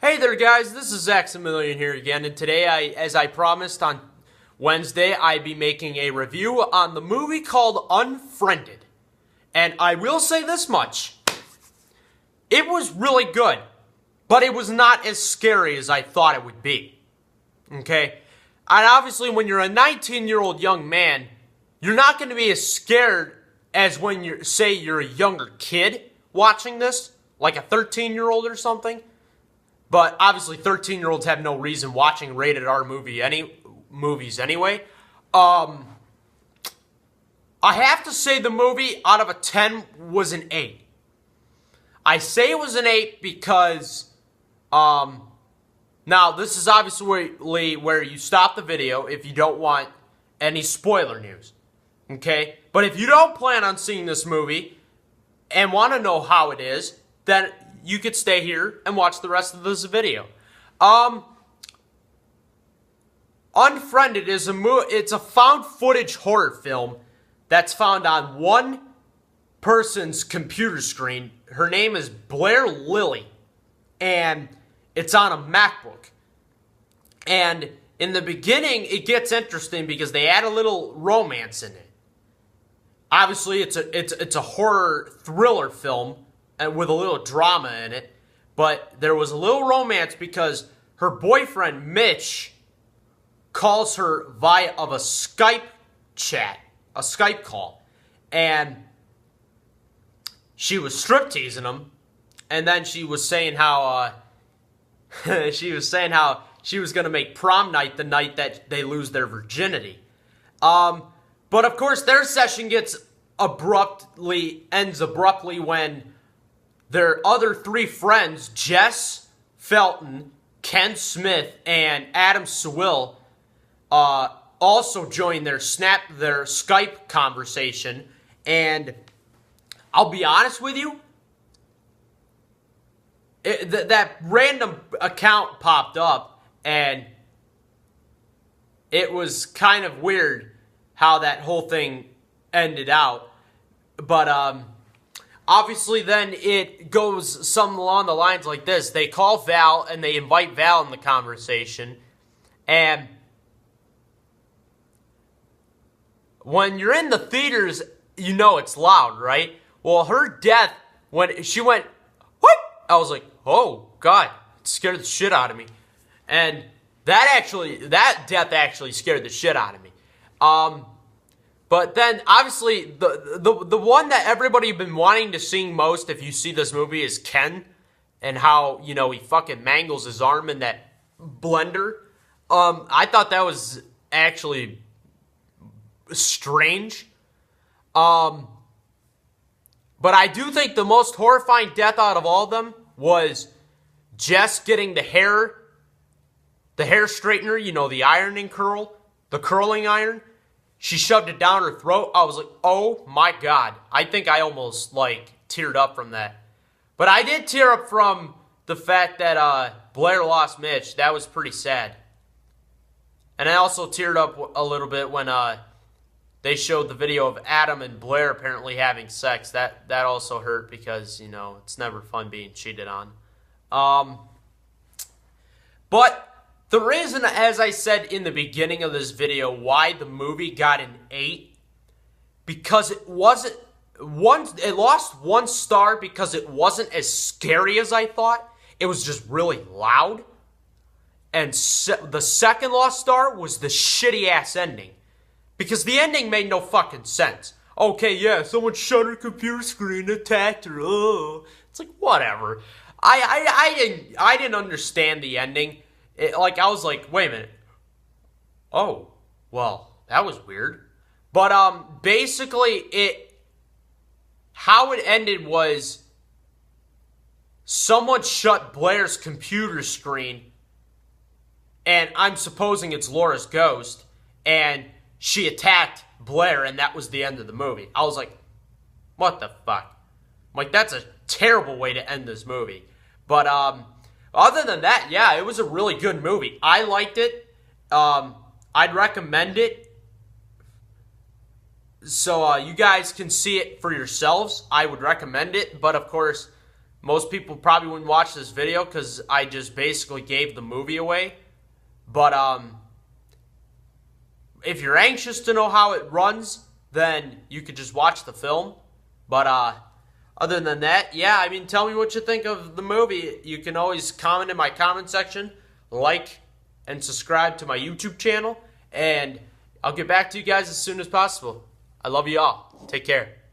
Hey there guys, this is Maximilian here again, and today, as I promised on Wednesday, I'd be making a review on the movie called Unfriended. And I will say this much, it was really good, but it was not as scary as I thought it would be. Okay? And obviously when you're a 19-year-old young man, you're not going to be as scared as when you're a younger kid watching this, like a 13-year-old or something. But obviously 13-year-olds have no reason watching rated R movies anyway. I have to say the movie out of a 10 was an 8. I say it was an 8 because now this is obviously where you stop the video if you don't want any spoiler news. Okay? But if you don't plan on seeing this movie and want to know how it is, then you could stay here and watch the rest of this video. Unfriended is it's a found footage horror film that's found on one person's computer screen. Her name is Blair Lilly, and it's on a MacBook. And in the beginning, it gets interesting because they add a little romance in it. Obviously, it's a horror thriller film and with a little drama in it, but there was a little romance because her boyfriend Mitch calls her via of a Skype chat, a Skype call, and she was stripteasing him, and then she was saying how she was gonna make prom night the night that they lose their virginity. But of course, their session ends abruptly when their other three friends, Jess Felton, Ken Smith, and Adam Sewell, also join their Skype conversation. And I'll be honest with you, that random account popped up, and it was kind of weird how that whole thing ended out. But obviously, then it goes something along the lines like this. They call Val, and they invite Val in the conversation. And when you're in the theaters, you know it's loud, right? Well, her death, when she went, what? I was like, oh, God, it scared the shit out of me. And that death actually scared the shit out of me. But then, obviously, the one that everybody has been wanting to see most, if you see this movie, is Ken. And how, he fucking mangles his arm in that blender. I thought that was actually strange. But I do think the most horrifying death out of all of them was Jess getting the hair straightener, the ironing curl, the curling iron. She shoved it down her throat. I was like, oh my God. I think I almost, teared up from that. But I did tear up from the fact that Blair lost Mitch. That was pretty sad. And I also teared up a little bit when they showed the video of Adam and Blair apparently having sex. That also hurt because, it's never fun being cheated on. But the reason, as I said in the beginning of this video, why the movie got an 8, because it lost 1 star because it wasn't as scary as I thought. It was just really loud. And the second lost star was the shitty-ass ending. Because the ending made no fucking sense. Okay, yeah, someone shut her computer screen, attacked her, oh. It's like, whatever. I didn't understand the ending. I was like, wait a minute. Oh, well, that was weird. But, basically, how it ended was someone shut Blair's computer screen, and I'm supposing it's Laura's ghost, and she attacked Blair, and that was the end of the movie. I was like, what the fuck? That's a terrible way to end this movie. But, other than that, yeah, it was a really good movie. I liked it. I'd recommend it. So you guys can see it for yourselves. I would recommend it. But, of course, Most people probably wouldn't watch this video because I just basically gave the movie away. But if you're anxious to know how it runs, then you could just watch the film. But other than that, yeah, I mean, tell me what you think of the movie. You can always comment in my comment section, like, and subscribe to my YouTube channel. And I'll get back to you guys as soon as possible. I love you all. Take care.